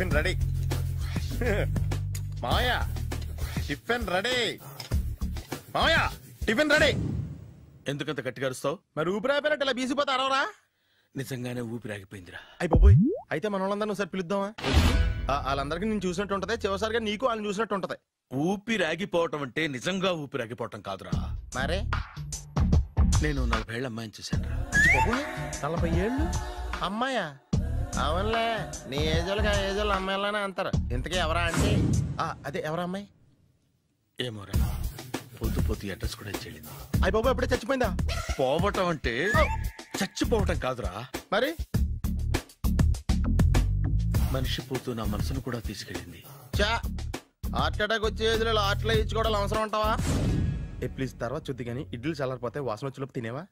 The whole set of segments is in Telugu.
Tiffin ready. మావయ్య టిఫిన్ రెడీ. మావయ్య టిఫిన్ రెడీ. ఎందుకంత గట్టిగా అరుస్తావు? మరి ఊపిరి అయిపోయినట్టు ఇలా బీసిపోతే అరవరా? నిజంగానే ఊపిరాగిపోయిందిరా. అయ్యి బాబోయ్, అయితే మన వాళ్ళందరినీ ఒకసారి పిలుద్దామా? వాళ్ళందరికీ నేను చూసినట్టు ఉంటది, చివరిసారిగా నీకు వాళ్ళని చూసినట్టు ఉంటది. ఊపిరాగిపోవటం అంటే నిజంగా ఊపిరాగిపోవటం కాదురా. మరే నేను 40 ఏళ్ల అమ్మాయిని చూశాను. 40 ఏళ్ళు అమ్మాయా? అవునులే, నీ ఏజోళ్ళకి ఆ ఏజోళ్ళు అమ్మాయిలానే అంటారు. ఇంతకీ ఎవరా అంటే? అదే ఎవరా అమ్మాయి? ఏమోరా, పొద్దు అడ్రస్ కూడా చెల్లింది. అయ్యి బాబు ఎప్పుడే చచ్చిపోయిందా? పోవటం అంటే చచ్చిపోవటం కాదురా. మరి మనిషి పోతూ నా మనసును కూడా తీసుకెళ్ళింది. హార్ట్ అటాక్ వచ్చే ఏజ్లో హార్ట్లో ఇచ్చుకోవడం అవసరం అంటావా? ప్లీజ్ తర్వాత చూద్ది కానీ ఇడ్లీ చల్లారిపోతే వాసన వచ్చేలోపు తినేవా?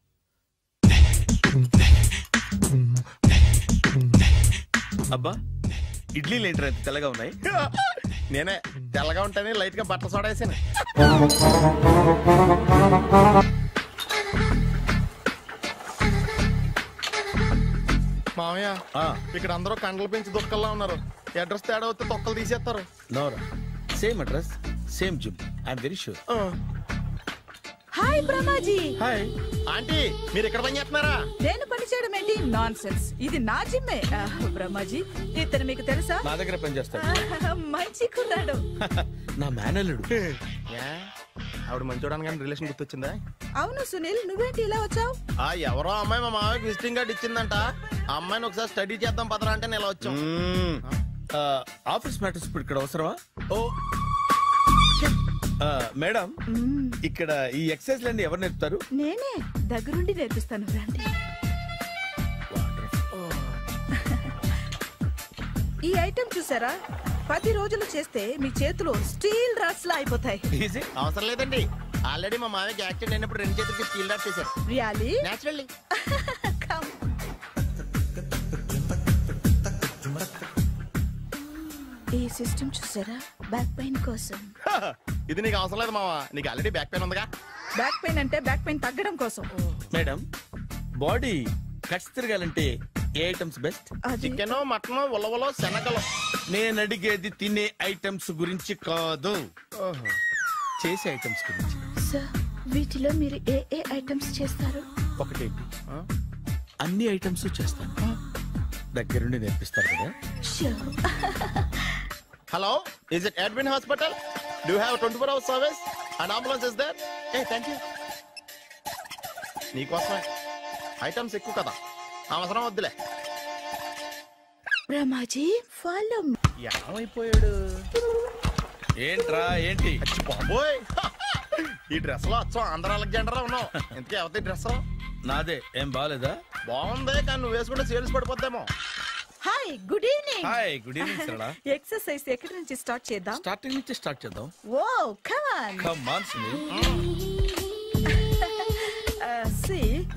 అబ్బా, ఇడ్లీలు ఏంటి అంత తెల్లగా ఉన్నాయి? నేనే తెల్లగా ఉంటానే లైట్ గా బట్టలు సోడా వేసాను. మామయ్య, ఇక్కడ అందరూ కండలు పెంచి దుక్కల్లా ఉన్నారు. అడ్రస్ తేడా వస్తే తొక్కలు తీసేస్తారు. నోరా, same address same gym. I'm very sure. Hi Brahmaji. Hi aunty, మీరు ఇక్కడ పని చేస్తున్నారా? నేను పని చేయడం ఏంటి? Nonsense. ఇది నా జిమ్మే. బ్రహ్మాజీ, ఇతను మీకు తెలుసా? నా దగ్గర పని చేస్తాడు. మంచి కుర్రాడు. నా మేనల్లుడు. ఆవిడ మంచి చూడడానికి రిలేషన్ గుర్తొచ్చిందా? అవును సునీల్, నువ్వేంటి ఇలా వచ్చావు? ఎవరో అమ్మాయి మా మామయ్యకి విజిటింగ్ కార్డ్ ఇచ్చిందంట. ఆ అమ్మాయిని ఒకసారి స్టడీ చేద్దాం పదరా అంటే నేను ఇలా వచ్చాం. ఆఫీస్ మ్యాటర్స్ ఇప్పుడు ఇక్కడ అవసరమా? ఓ మేడం, ఇక్కడ ఈ ఎక్సర్సైజ్ లన్నీ ఎవరు నేర్పుతారు? నేనే దగ్గరుండి నేర్పిస్తాను. రండి. ఈ ఐటెం చూసారా? 10 రోజులు చేస్తే మీ చేతులు స్టీల్ రాట్స్ లా అయిపోతాయి. అవసరం లేదండి, ఆల్రెడీ మా మామయ్యకి యాక్సిడెంట్ అయినప్పుడు 2 చేతులకి స్టీల్ రాట్ చేశారు. రియల్లీ? నేచురల్లీ. ఈ సిస్టమ్ చూసారా? బ్యాక్ పెయిన్ కోసం. ఇది నీకు అవసరం లేదు మావా, నీకు ఆల్రెడీ బ్యాక్ పెయిన్ ఉందిగా. బ్యాక్ పెయిన్ అంటే బ్యాక్ పెయిన్ తగ్గడం కోసం. మేడం, బాడీ కట్స్ తిరగాలంటే ఏ ఐటమ్స్ బెస్ట్? చికెన్, మటన్, ఉలవలో, శనగలు. నేను అడిగేది తినే ఐటమ్స్ గురించి కాదు, చేసే ఐటమ్స్ గురించి. సార్, వీటిలో మీరు ఏ ఏ ఐటమ్స్ చేస్తారు? ఒకటేంటి, అన్ని ఐటమ్స్ చేస్తాను. దగ్గరుండి నేర్పిస్తారు కదా. Hello, is it admin hospital? Do have 24 hours service and ambulance is there? Thank you. నీకోసమే ఐటమ్స్ ఎక్కువ కదా, అవసరం వద్దులే. బ్రహ్మాజీ, ఫాలో. ఏమైపోయాడు? ఏంట్రా ఏంటి? బాబోయ్, ఈ డ్రెస్ లో వచ్చాం ఆంధ్ర అలెగ్జాండర్ ఉన్నావు. ఇంతకీ ఎవరి డ్రెస్? నాదే. ఏం బాగాలేదా? బాగుంది, కానీ నువ్వు వేసుకుంటే సేల్స్ పడిపోద్దేమో. Hi, good evening. Hi, good evening Sarala. Exercise ఎక్కడి నుంచి స్టార్ట్ చేద్దాం? స్టార్టింగ్ నుంచి స్టార్ట్ చేద్దాం. Oh, come on. Come on Sunil.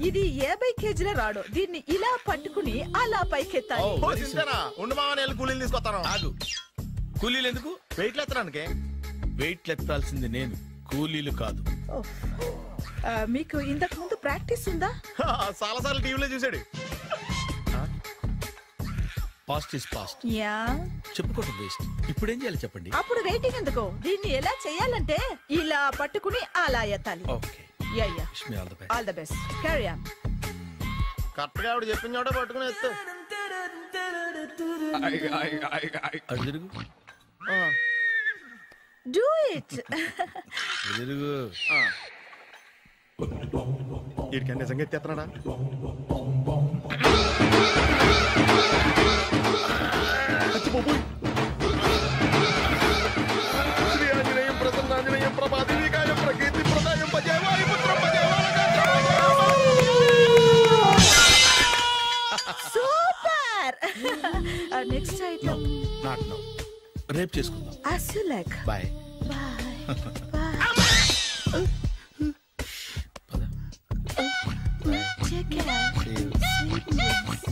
ఇది 50 kgల రాడు. దీన్ని ఇలా పట్టుకుని అలా పైకెత్తాలి. ఉండు మామ, నేను కూలీలు తీసుకొస్తాను. ఆగు, కూలీలు ఎందుకు? వెయిట్ ఎత్తడానికి. వెయిట్ ఎత్తాల్సింది నేను, కూలీలు కాదు. మీకు ఇంతకు ముందు ప్రాక్టీస్ ఉందా? చాలా సార్లు టీవీలో చూసాడు. Past is past. యా, చెప్పుకోవడం వేస్ట్. ఇప్పుడు ఏం చేయాలి చెప్పండి. అప్పుడు వెయిటింగ్ ఎందుకు? దీన్ని ఎలా చేయాలంటే ఇలా పట్టుకుని అలా ఎత్తాలి. Okay, ya ya, wish me all the best. All the best. Carry on. Correct గా ఆవిడ చెప్పిన చోట పట్టుకుని ఎత్తు. అటు తిరుగు. Do it. తిరుగు. వీడికి నిజంగా ఎత్తేస్తున్నాడా? శ్రీ ఆంజనేయం ప్రసన్నాంజనేయం ప్రభాదికాయం ప్రకీర్తి ప్రదాయం భజేవాయు పుత్రం super. Next item not now, రేపు చేసుకుందాం. as you like. బాయ్. Bye. Bye. Take care. Sweet dreams.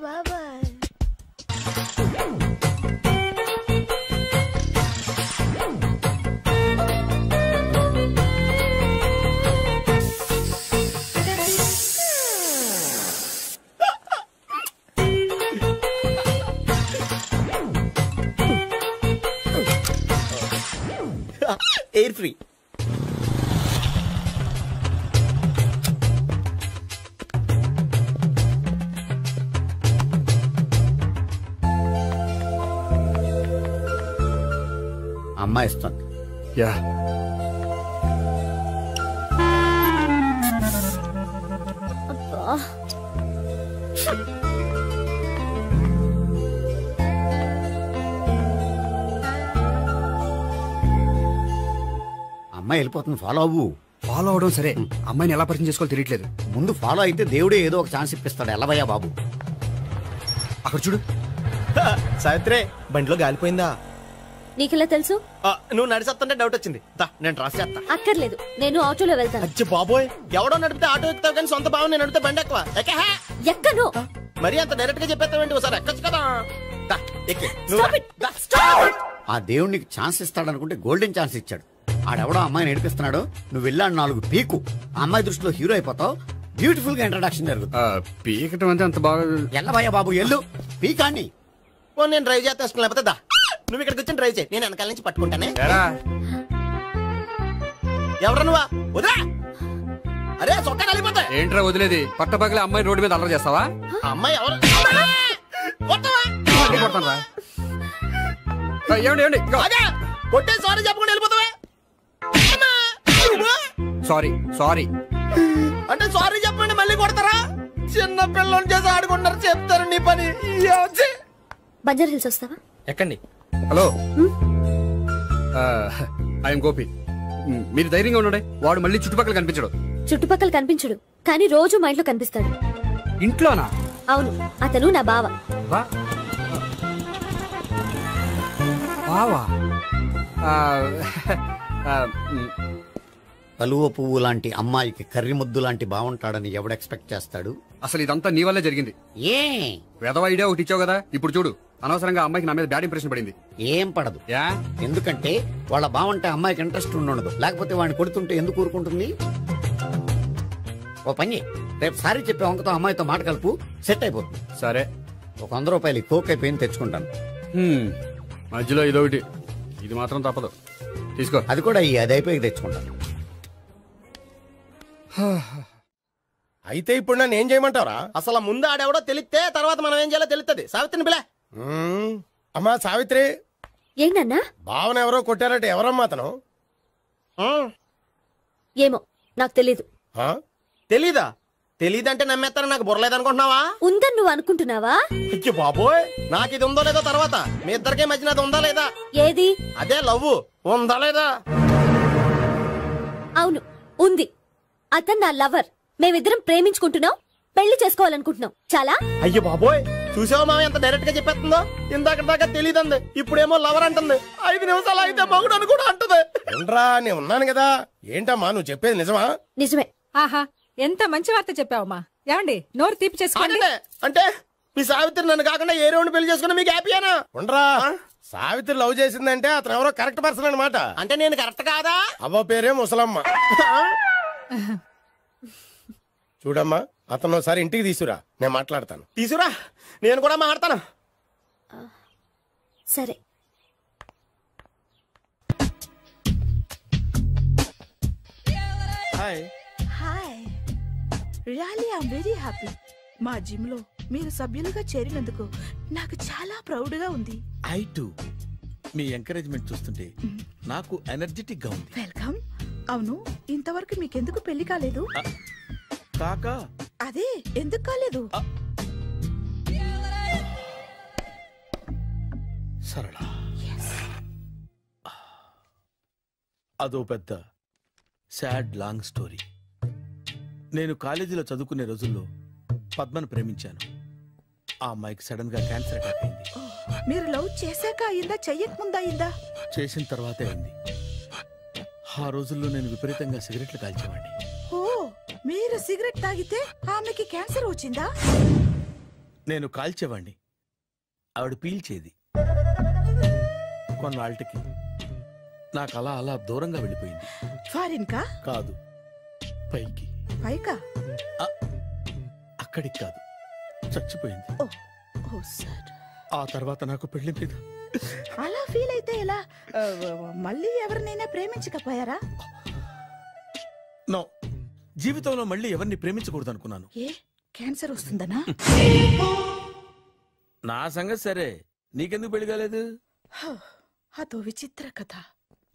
Bye bye. Free. అమ్మాయి ఇస్తుంది. యా అమ్మాయి వెళ్ళిపోతుంది, ఫాలో అవ్వు. ఫాలో అవడం సరే, అమ్మాయిని ఎలా పరిచయం చేసుకోవాలో తెలియట్లేదు. ముందు ఫాలో అయితే దేవుడే ఏదో ఒక ఛాన్స్ ఇప్పిస్తాడు. ఎల్లవయ్యా బాబు. అక్కడ చూడు. సావిత్రి బండిలో గాలిపోయిందా? నీకెలా తెలుసు? నువ్వు నడిచేస్తుంటే డౌట్ వచ్చింది. నేను డ్రాస్ చేస్తా. అక్కర్లేదు, నేను ఆటోలో వెళ్తాను. అచ్చి బాబోయ్, ఎవడో నడిపితే ఆటో ఎక్కుతావు కానీ సొంత భావం నేను నడిపితే బండి ఎక్కువ. ఎక్కను. మరి అంత డైరెక్ట్ గా చెప్పేస్తావేంటి? ఒకసారి ఎక్కొచ్చు కదా. ఆ దేవుడికి ఛాన్స్ ఇస్తాడనుకుంటే గోల్డెన్ ఛాన్స్ ఇచ్చాడు. ఆడెవడో అమ్మాయిని నడిపిస్తున్నాడు, నువ్వు వెళ్ళాడు 4 పీకు. ఆ అమ్మాయి దృష్టిలో హీరో అయిపోతావు. బ్యూటిఫుల్ గా ఇంట్రడక్షన్ జరుగుతుంది. పీకటం అంటే అంత బాగా. ఎల్లవయ్యా బాబు ఎల్లు, పీకాన్ని. నేను డ్రైవ్ చేస్తాను, లేకపోతే దా నువ్వు ఇక్కడికి వచ్చి డ్రైవ్ చేయి, నేను వెనకాల నుంచి పట్టుకుంటానే. ఎవరు నువ్వా? వదిలా. అరే చొక్కా కలిపోతా. ఏంట్రా వదిలేది? పట్టపక్కల అమ్మాయి రోడ్డు మీద అల్లరి చేస్తావా? అమ్మాయి ఎవరు? ఏమండి కొట్టే సారీ చెప్పకుండా వెళ్ళిపోతావా? సారీ సారీ అంటే సారీ చెప్పండి మళ్ళీ కొడతారా? చిన్న పిల్లలు చేసి ఆడుకుంటారు, చెప్తారు నీ పని. బంజారా హిల్స్ వస్తావా? ఎక్కండి. Hello, I'm Gopi. మీరు ధైర్యంగా ఉండండి. వాడు మళ్ళీ చుట్టుపక్కల కనిపించడు. చుట్టుపక్కల కనిపించడు, కానీ రోజు మా ఇంట్లో కనిపిస్తాడు. ఇంట్లోనా? అవును, అతను నా బావ. బావా? కలువ పువ్వు లాంటి అమ్మాయికి కర్రి ముద్దు లాంటి బాగుంటాడని ఎవడు ఎక్స్పెక్ట్ చేస్తాడు? అసలు ఇదంతా నీ వల్లే జరిగింది. ఏ వెధవ ఐడియా ఒకటి ఇచ్చావు కదా, ఇప్పుడు చూడు. అనవసరంగా అమ్మాయికి నా మీద బ్యాడ్ ఇంప్రెషన్ పడింది. ఏం పడదు. యా? ఎందుకంటే వాళ్ళ బాగుంటే అమ్మాయికి ఇంట్రెస్ట్ ఉండదు. లేకపోతే వాడిని కొడుతుంటే ఎందుకు ఊరుకుంటుంది? ఓ పని, రేపు సారీ చెప్పే వంకతో అమ్మాయితో మాట కలుపు, సెట్ అయిపోతుంది. సరే, ఒక 100 రూపాయలు కోక్ అయిపోయింది, తెచ్చుకుంటాను. మధ్యలో ఇదొకటి, ఇది మాత్రం తప్పదు. తీసుకో. అది కూడా అది అయిపోయి తెచ్చుకుంటాను. అయితే ఇప్పుడు నన్ను ఏం చేయమంటారా? అసలు ముందు ఆడెవడో తెలిస్తే తర్వాత మనం ఏం చేయాలో తెలుస్తుంది. సావిత్రిని పిల్ల. అమ్మా సావిత్రి. ఏంటన్నా? భావన ఎవరో కొట్టారట, ఎవరమ్మా అతను? ఏమో నాకు తెలీదు. తెలీదా? తెలీదంటే నమ్మేస్తారని నాకు బుర్రలేదనుకుంటున్నావా? ఉందని నువ్వు అనుకుంటున్నావా? అయ్యో బాబోయ్, నాకు ఇది ఉందో లేదో తర్వాత. మీ ఇద్దరికే మధ్యన అది ఉందా లేదా? ఏది? అదే లవ్ ఉందా లేదా? అవును, ఉంది. అతను నా లవర్. మేమిద్దరం ప్రేమించుకుంటున్నాం, పెళ్లి చేసుకోవాలనుకుంటున్నాం. చాలా. అయ్యో బాబోయ్, చూసావా మామ ఎంత డైరెక్ట్ గా చెప్పేస్తుందో? ఇందాక దాకా తెలియదండి, ఇప్పుడేమో లవర్ అంటుంది. 5 నిమిషాలు అయితే మగుడు అని కూడా అంటుంది. నేను ఉన్నాను కదా. ఏంటమ్మా నువ్వు చెప్పేది నిజమా? నిజమే. ఆహా, ఎంత మంచి వార్త చెప్పావమ్మా. ఏమండి నోరు తీపి చేసుకోండి. అంటే మీ సావిత్రి నన్ను కాకుండా ఏ రౌండ్ పెళ్లి చేసుకున్నా మీకు హ్యాపీయేనా? ఉండరా, సావిత్రి లవ్ చేసిందంటే అతను ఎవరో కరెక్ట్ పర్సన్ అనమాట. అంటే నేను కరెక్ట్ కాదా? అవ్వ పేరే ముసలమ్మ. చూడమ్మా, అతను ఒకసారి ఇంటికి తీసుకురా, నేను మాట్లాడతాను. తీసుకురా, నేను కూడా మాట్లాడతాను. సరే. Hi. Hi, really I'm very happy. మా జిమ్ లో మీరు సభ్యులుగా చేరినందుకు నాకు చాలా ప్రౌడ్ గా ఉంది. I to. మీ ఎంకరేజ్మెంట్ చూస్తుంటే నాకు ఎనర్జెటిక్ గా ఉంది. వెల్కమ్. అవును, ఇంతవరకు మీకెందుకు పెళ్లి కాలేదు? కాకా అదే ఎందుకు కాలేదు? సరళ, అదో పెద్ద సాడ్ లాంగ్ స్టోరీ. నేను కాలేజీలో చదువుకునే రోజుల్లో పద్మను ప్రేమించాను. ఆ అమ్మాయికి సడన్ గా క్యాన్సర్ అటాక్ అయింది. మీరు లవ్ చేశాక అయిందా, చెయ్యక ముందా అయిందా? చేసిన తర్వాతే అయింది. ఆ రోజుల్లో నేను విపరీతంగా సిగరెట్లు కాల్చేవాడిని. ఓ, మీరు సిగరెట్ తాగితే ఆమెకి క్యాన్సర్ వచ్చిందా? నేను కాల్చేవాణ్ణి, ఆవిడ పీల్చేది. కొన్నాళ్ళకి నాకు అలా అలా దూరంగా వెళ్ళిపోయింది. ఫారిన్ కా? కాదు, పైకి. పైకా? అక్కడికి కాదు, చచ్చిపోయింది. ఓ సార్. ఆ తర్వాత నాకు పెళ్లి మీద అలా ఫీల్ అయితే ఎలా? మళ్ళీ ఎవరినైనా ప్రేమించకపోయారా? నో, జీవితంలో మళ్ళీ ఎవరిని ప్రేమించకూడదు అనుకున్నాను. ఏ క్యాన్సర్ వస్తుందనా? నా సంగతి సరే, నీకెందుకు పెళ్లి కాలేదు? అదో విచిత్ర కథ.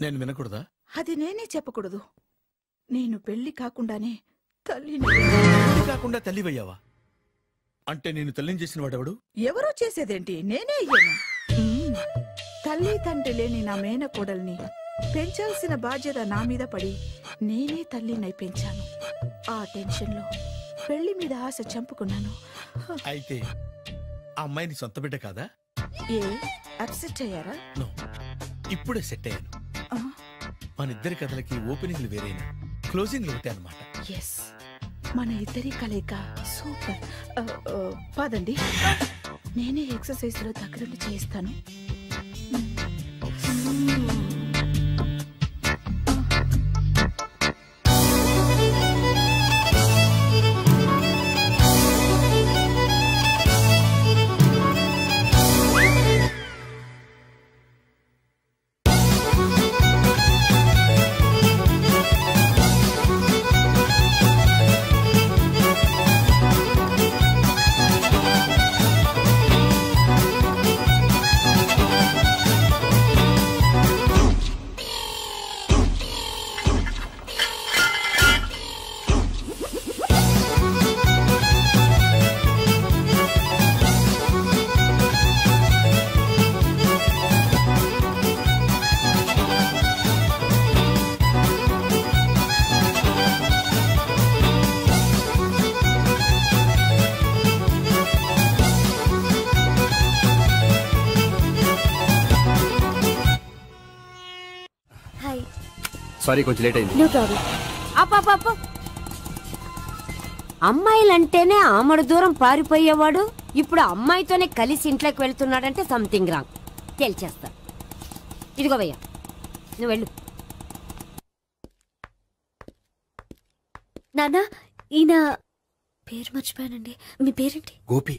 నేను వినకూడదా? అది నేనే చెప్పకూడదు. నేను పెళ్లి కాకుండానే తల్లిని. పెళ్లి కాకుండా తల్లివయ్యావా? అంటే నేను తల్లిని చేసిన వాడెవడు? ఎవరో చేసేదేంటి, నేనే అయ్యాను. తల్లి తండ్రి లేని నా మేనకోడల్ని పెంచాల్సిన బాధ్యత నా మీద పడి నేనే తల్లినై పెంచాను. ఆ టెన్షన్లో పెళ్లి మీద ఆశ చంపుకున్నాను. అయితే ఆ అమ్మాయిని సొంత బిడ్డ కాదా? ఏ అప్సెట్ అయ్యారా? నో, ఇప్పుడే సెట్ అయ్యాను. మన ఇద్దరి కథలకి ఓపెనింగ్లు వేరేనా, క్లోజింగ్లు ఒకటే అన్నమాట. ఎస్, మన ఇద్దరి కలయిక సూపర్. పదండి, నేనే ఎక్సర్సైజ్ లో దగ్గరుండి చేయిస్తాను. సారీ, కొంచెం లేట్ అయింది. No problem. అప్ప అమ్మాయిలంటేనే ఆమడు దూరం పారిపోయేవాడు ఇప్పుడు అమ్మాయితోనే కలిసి ఇంట్లోకి వెళ్తున్నాడంటే సంథింగ్ రాంగ్ తేల్చేస్తా. ఇదిగో భయ్యా, నువ్వు వెళ్ళు. నాన్న, ఈయన పేరు మర్చిపోయానండి. మీ పేరేంటి? గోపి.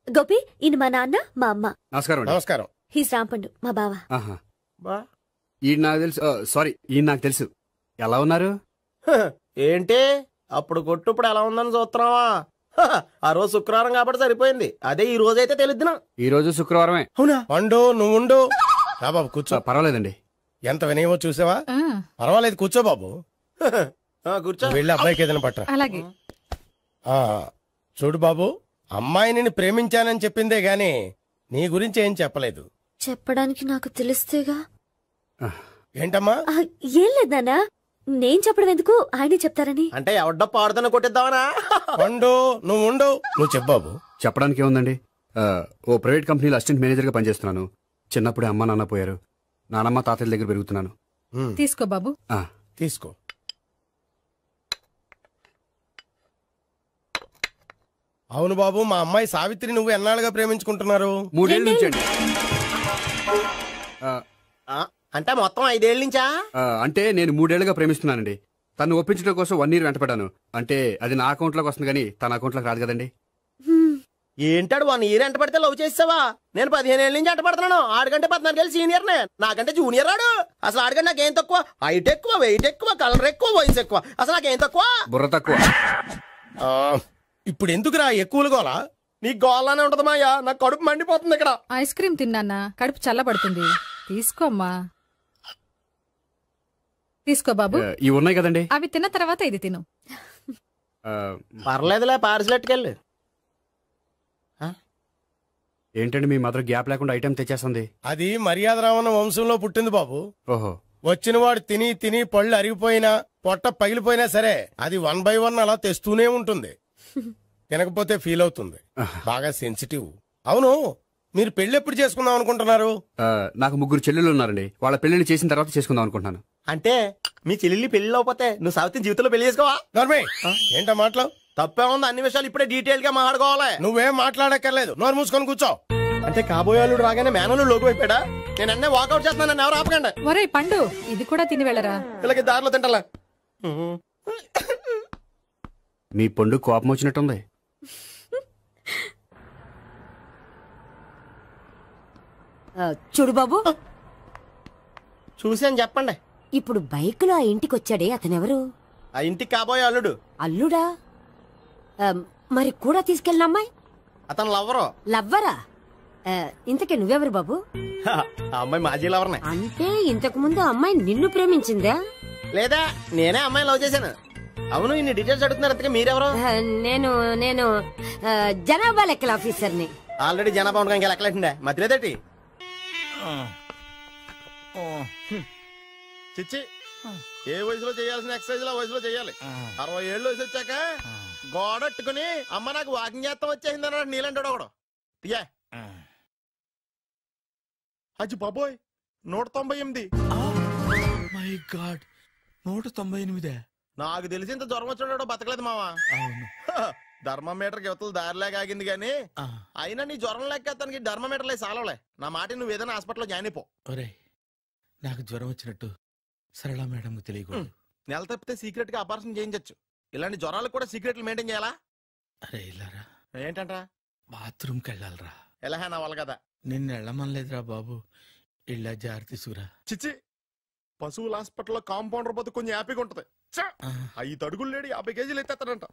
గోపి, ఈయన మా నాన్న, మా అమ్మ. నమస్కారం. నమస్కారం. హీస్ రాంపండు, మా బావ. ఈయన నాకు తెలుసు. సారీ, ఈయన నాకు తెలుసు. ఎలా ఉన్నారు? ఏంటి అప్పుడు కొట్టు ఇప్పుడు ఎలా ఉందని చూస్తున్నావా? ఆ రోజు శుక్రవారం కాబట్టి సరిపోయింది. అదే ఈ రోజు అయితే తెలుద్దునా. ఈ రోజు శుక్రవారమే. అవునా? వండు, నువ్వు ఉండు. రా బాబు కూర్చో. పర్వాలేదండి. ఎంత వినయమో చూసావా? పర్వాలేదు, కూర్చో బాబు. కూర్చో. వెళ్ళి అబ్బాయికి ఏదైనా పట్టరా. అలాగే. చూడు బాబు, అమ్మాయిని ప్రేమించానని చెప్పిందే గాని నీ గురించి ఏం చెప్పలేదు. చెప్పడానికి నాకు తెలిస్తేగా. ఏంటమ్మా? ఏం లేదన్నా, నేను చెప్పడం ఎందుకు, ఆయనే చెప్తారని. అంటే ఎవడ్డో పాడుతున్నా కొట్టిద్దామనా? వండు, నువ్వు ఉండు. నువ్వు చెప్పు బాబు. చెప్పడానికి ఏముందండి, ఓ ప్రైవేట్ కంపెనీలో అసిస్టెంట్ మేనేజర్ గా పనిచేస్తున్నాను. చిన్నప్పుడే అమ్మ నాన్న పోయారు. నానమ్మ తాతయ్య దగ్గర పెరుగుతున్నాను. తీసుకో బాబు. తీసుకో. అవును బాబు, మా అమ్మాయి సావిత్రి నువ్వు ఎన్నాళ్ళుగా ప్రేమించుకుంటున్నారు? 3 ఏళ్ళ నుంచి అండి. అంటే మొత్తం 5 ఏళ్ళ నుంచా? అంటే నేను 3 ఏళ్లుగా ప్రేమిస్తున్నానండి. తను ఒప్పించడం కోసం 1 year వెంటపడ్డాను. అంటే అది నా అకౌంట్ లోకి వస్తుంది కానీ తన అకౌంట్ లోకి రాదు కదండి. ఏంటాడు 1 year ఎంట పడితే లవ్ చేసావా? నేను 15 ఏళ్ళ నుంచి ఎంట పడుతున్నాను. ఆడికంటే 14 ఏళ్ళు సీనియర్ నే, నాకంటే జూనియర్ రాడు. అసలు ఆడికంటే నాకేం తక్కువ? హైట్ ఎక్కువ, వెయిట్ ఎక్కువ, కలర్ ఎక్కువ, వయసు ఎక్కువ. అసలు నాకేం తక్కువ? బుర్ర తక్కువ. ఇప్పుడు ఎందుకురా ఎక్కువలు గోలా? నీకు గోలానే ఉంటది మాయా. నాకు కడుపు మండిపోతుంది ఇక్కడ. ఐస్ క్రీమ్ తిన్నానా, కడుపు చల్లబడుతుంది. తీసుకోమ్మా. తీసుకో బాబు. ఇవి ఉన్నాయి కదండి, అవి తిన్న తర్వాత ఇది తిను. పర్లేదులే, పార్సిలెట్కెళ్ళి. ఏంటండి మీ మదర్ గ్యాప్ లేకుండా ఐటెం తెచ్చేస్తుంది? అది మర్యాద రావణ వంశంలో పుట్టింది బాబు. ఓహో. వచ్చిన వాడు తిని తిని పళ్ళు అరిగిపోయినా, పొట్ట పగిలిపోయినా సరే అది 1 by 1 అలా తెస్తూనే ఉంటుంది. తినకపోతే ఫీల్ అవుతుంది. బాగా సెన్సిటివ్. అవును, మీరు పెళ్లి ఎప్పుడు చేసుకుందాం అనుకుంటున్నారు? నాకు 3 చెల్లెలు ఉన్నారండి. వాళ్ళ పెళ్లిని చేసిన తర్వాత చేసుకుందాం అనుకుంటున్నాను. అంటే మీ చెల్లెల్ని పెళ్లి లేకపోతే నువ్వు సావిత్రి జీవితంలో పెళ్లి చేసుకోవా? ఏంటో మాటలు తప్పే ఉంది. అన్ని విషయాలు ఇప్పుడే డీటెయిల్ గా మాట్లాడుకోవాలి. నువ్వేం మాట్లాడక్కర్లేదు, నోరు మూసుకొని కూర్చో. అంటే కాబోయేవాళ్ళు రాగానే మేనలు లోకి అయిపోయాడా? నేను అన్నీ వాకౌట్ చేస్తున్నాను, నన్ను ఎవరు ఆపకండి. ఒరే పండు, ఇది కూడా తిని వెళ్ళరా. ఇలాగే దారిలో తింటలా. మీ పండు కోపం వచ్చినట్టుంది. చూడు బాబు, చూసి అని చెప్పండి. ఇప్పుడు బైక్ లో ఆ ఇంటికి వచ్చాడే అతనెవరు? ఆ ఇంటికి కాబోయే అల్లుడు. అల్లుడా? మరి కూడా తీసుకెళ్ళిన అమ్మాయి? అతను లవ్వరు. లవ్వరా? ఇంతకీ నువ్వెవరు బాబు? ఆ అమ్మాయి మాజీ లవర్నే. అంటే ఇంతకు ముందు అమ్మాయి నిన్ను ప్రేమించిందా? లేదా నేనే అమ్మాయి లవ్ చేశాను. అవును, ఇన్ని డీటెయిల్స్ అడుగుతున్నారు. అంతగా మీరెవరు? నేను నేను జనాభా లెక్కల ఆఫీసర్ని. ఆల్రెడీ జనాభా ఉండగా ఇంకా లెక్కలేండే మధ్యలేదేటి? చిచ్చి, ఏ వయసులో చేయాల్సిన ఎక్సర్సైజ్ ఆ వయసులో చేయాలి. 60 ఏళ్ళు వయసు వచ్చాక గోడట్టుకుని అమ్మ నాకు వాకింగ్ చేస్తాం వచ్చేసింది అన్నాడు నీలంటాడు ఒకడు. యా అజ్జి బాబోయ్, 198. My God, 198. నాకు తెలిసి ఇంత జ్వరం వచ్చాడో బతకలేదు మావా. అవును. ధర్మమీటర్ యువతలు దారిలేక ఆగింది గాని అయినా నీ జ్వరం లెక్క అతనికి ధర్మమీటర్లే సాలవలే. నా మాట నువ్వు ఏదైనా హాస్పిటల్లో జాయిన్ అయిపో. ఒరే, నాకు జ్వరం వచ్చినట్టు సరళ మేడం తెలియకూడదు. నెల తప్పితే సీక్రెట్ గా ఆపరేషన్ చేయించచ్చు. ఇలాంటి జ్వరాలకు కూడా సీక్రెట్లు మెయింటైన్ చేయాలా? అరే ఇలారా, ఏంటంటా? బాత్రూమ్కి వెళ్ళాలరా. ఎలాహే నా వాళ్ళ కదా. నిన్ను వెళ్ళమనలేదురా బాబు, ఇళ్ళ జారి తీసుకురా. చిచ్చి, పశువుల హాస్పిటల్లో కాంపౌండర్ బతు కొంచెం హ్యాపీగా ఉంటది. 5 అడుగులు లేడి 50 కేజీలు ఎత్తేస్తాడంట.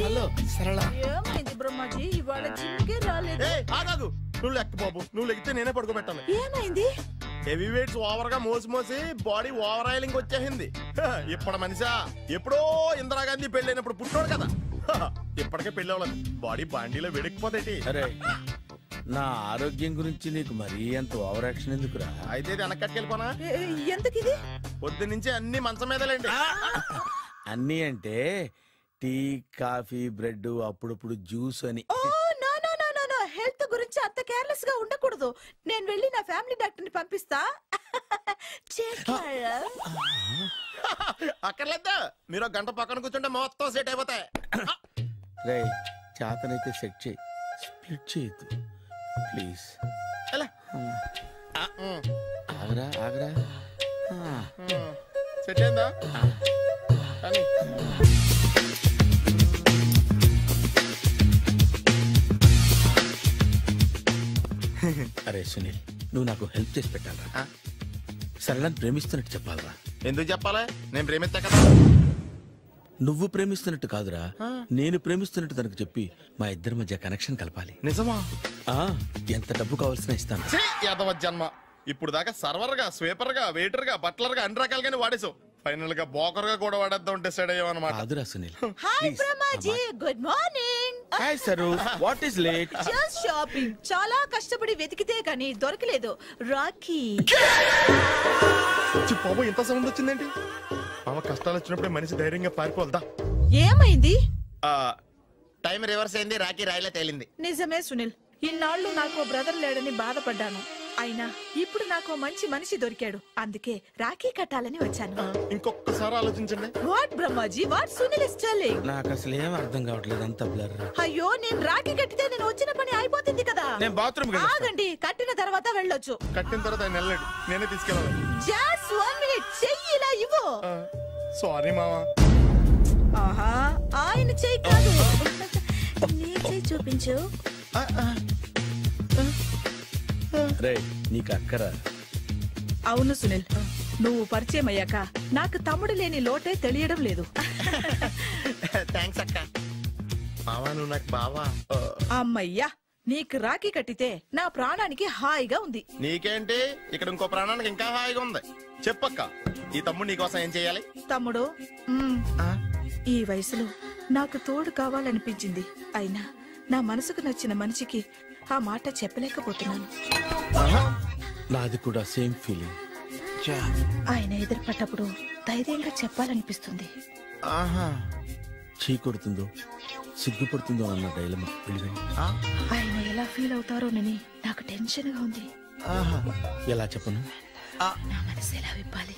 హలో సరళ. ఏమైంది బ్రహ్మాజీ, ఇవాళ జిమ్కే రాలేదు? ఆగాగు, నువ్వు లెక్క బాబు. నువ్వు లెక్కితే నేనే పడుకోబెట్టాలి. ఏమైంది? హెవీ వెయిట్స్ ఓవర్ గా మోసి మోసి బాడీ ఓవర్ ఆయిలింగ్ వచ్చేసింది. ఇప్పుడు మనిషా ఎప్పుడో ఇందిరాగాంధీ పెళ్ళైనప్పుడు పుట్టాడు కదా, ఇప్పటికే పెళ్లి అవ్వలేదు. బాడీ బాండీలో వెడికిపోతాయి. అరే, నా ఆరోగ్యం గురించి నీకు మరీ అంత ఓవర్ యాక్షన్ ఎందుకురా? అయితే ఇది వెనకట్టుకెళ్ళిపోనా? ఎందుకు ఇది? పొద్దు నుంచి అన్ని మంచం మీదలేండి. అన్నీ అంటే టీ, కాఫీ, బ్రెడ్, అప్పుడప్పుడు జ్యూస్ అని. హెల్త్ గురించి అంత కేర్లెస్ గా ఉండకూడదు. నేను వెళ్ళి నా ఫ్యామిలీ డాక్టర్ ని పంపిస్తా. అక్కర్లేదా, మీరు ఒక గంట పక్కన కూర్చుంటే మొత్తం సెట్ అయిపోతాయి. రే, చేతనైతే సెట్ చేయి, స్ప్లిట్ చేయొద్దు ప్లీజ్. ఆగరా ఆగరా. సెట్ అయిందా? అరే సునీల్, నువ్వు నాకు హెల్ప్ చేసి పెట్టాలరా. సరళని ప్రేమిస్తున్నట్టు చెప్పాలరా. ఎందుకు చెప్పాలి? నేను ప్రేమిస్తా కదా. నువ్వు ప్రేమిస్తున్నట్టు కాదురా, నేను ప్రేమిస్తున్నట్టు తనకు చెప్పి మా ఇద్దరి మధ్య కనెక్షన్ కలపాలి. నిజమా? ఎంత డబ్బు కావాల్సిన ఇస్తాను. యాదవ జన్మ, ఇప్పుడు దాకా సర్వర్ గా, స్వీపర్ గా, వెయిటర్ గా, బట్లర్ గా అన్ని రకాలుగానే వాడేసావు. ఫైనల్ గా బోకర్ గా కూడా వాడేద్దాం డిసైడ్ అయ్యావు అన్నమాట. కాదురా Sunil. Hi Brahmaji, good morning. Hi sir, what is late? Just shopping. చాలా కష్టపడి వెతికితే కానీ దొరకలేదు. రాఖీ. బాబు, ఇంత సౌండ్ వచ్చిందేంటి? మామ కష్టాలు వచ్చినప్పుడే మనిషి ధైర్యంగా పారిపోల్దా. ఏమైంది? టైం రివర్స్ అయింది, రాఖీ రాయిలా తేలింది. నిజమే సునీల్, ఇన్నాళ్ళు నాకు బ్రదర్ లేడని బాధపడ్డాను. అయినా ఇప్పుడు నాకు మంచి మనిషి దొరికాడు. అందుకే రాఖీ కట్టాలని వచ్చాను. ఇంకొకసారి ఆలోచించండి. What Brahmaji, what Sunil is telling? నాకు అసలు ఏం అర్థం కావట్లేదు, అంత బ్లర్. అయ్యో, నేను రాఖీ కట్టితే నేను వచ్చిన పని అయిపోతుంది కదా. నేను బాత్రూమ్ ఆగండి, కట్టిన తర్వాత వెళ్ళొచ్చు. కట్టిన తర్వాత ఆయన వెళ్ళండి, నేనే తీసుకెళ్ళాలి. జస్ట్ 1 మినిట్, చెయ్యి ఇలా ఇవ్వు. సారీ మావా. ఆహా, ఆయన చెయ్యి కాదు, నీ చెయ్యి చూపించు. రే, నీకు అక్కరా? అవును సునీల్, నువ్వు పరిచయం అయ్యాక నాకు తమ్ముడు లేని లోటే తెలియడం లేదు. థ్యాంక్స్ అక్క. మావా, నువ్వు నాకు బావా. అమ్మయ్యా, నీకు రాఖీ కట్టితే నా ప్రాణానికి హాయిగా ఉంది. నీకేంటి, ఇక్కడ ఇంకో ప్రాణానికి ఇంకా హాయిగా ఉంది. చెప్పక్క, ఈ తమ్ముడు నీకోసం ఏం చెయ్యాలి? తమ్ముడు, ఈ వయసులో నాకు తోడు కావాలనిపించింది. అయినా నా మనసుకు నచ్చిన మనిషికి ఆ మాట చెప్పలేకపోతున్నాను. నాది కూడా సేమ్ ఫీలింగ్. ఆయన ఎదురుపడ్డప్పుడు ధైర్యంగా చెప్పాలనిపిస్తుంది. చీకొడుతుందో సిగ్గుపడుతుందో అన్న డైలమా. ఆయన ఎలా ఫీల్ అవుతారోనని నాకు టెన్షన్ గా ఉంది. ఎలా చెప్పను? నా మనసు ఎలా విప్పాలి?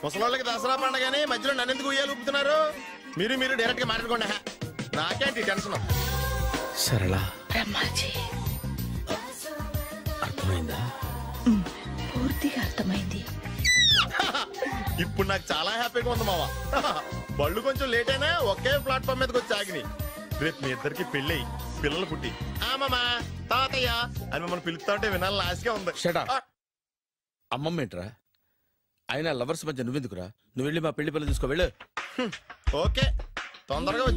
ముసలోళ్ళకి దసరా పండగని మధ్యలో నన్ను ఎందుకు ఉయ్యాలు ఊపుతున్నారు? మీరు డైరెక్ట్ గా మాట్లాడుకోండి. నాకేంటి టెన్షన్? సరళ, బ్రహ్మాజీ, అర్థమైందా? పూర్తిగా అర్థమైంది. ఇప్పుడు నాకు చాలా హ్యాపీగా ఉంది మావా. బళ్ళు కొంచెం లేట్ అయినా ఒకే ప్లాట్ఫామ్ మీదకి వచ్చి ఆగినాయి. రేపు మీ ఇద్దరికి పెళ్ళి పిల్లలు పుట్టి తాతయ్య అని మిమ్మల్ని పిలుస్తా ఉంటే వినాలి లాస్ట్గా ఉంది. Shut up. అమ్మమ్మ ఏంట్రా? అయినా లవర్స్ మధ్య నువ్వెందుకురా? నువ్వు వెళ్ళి మా పెళ్లి పిల్లలు తీసుకో వెళ్ళు. ఓకే, తొందరగా వచ్చి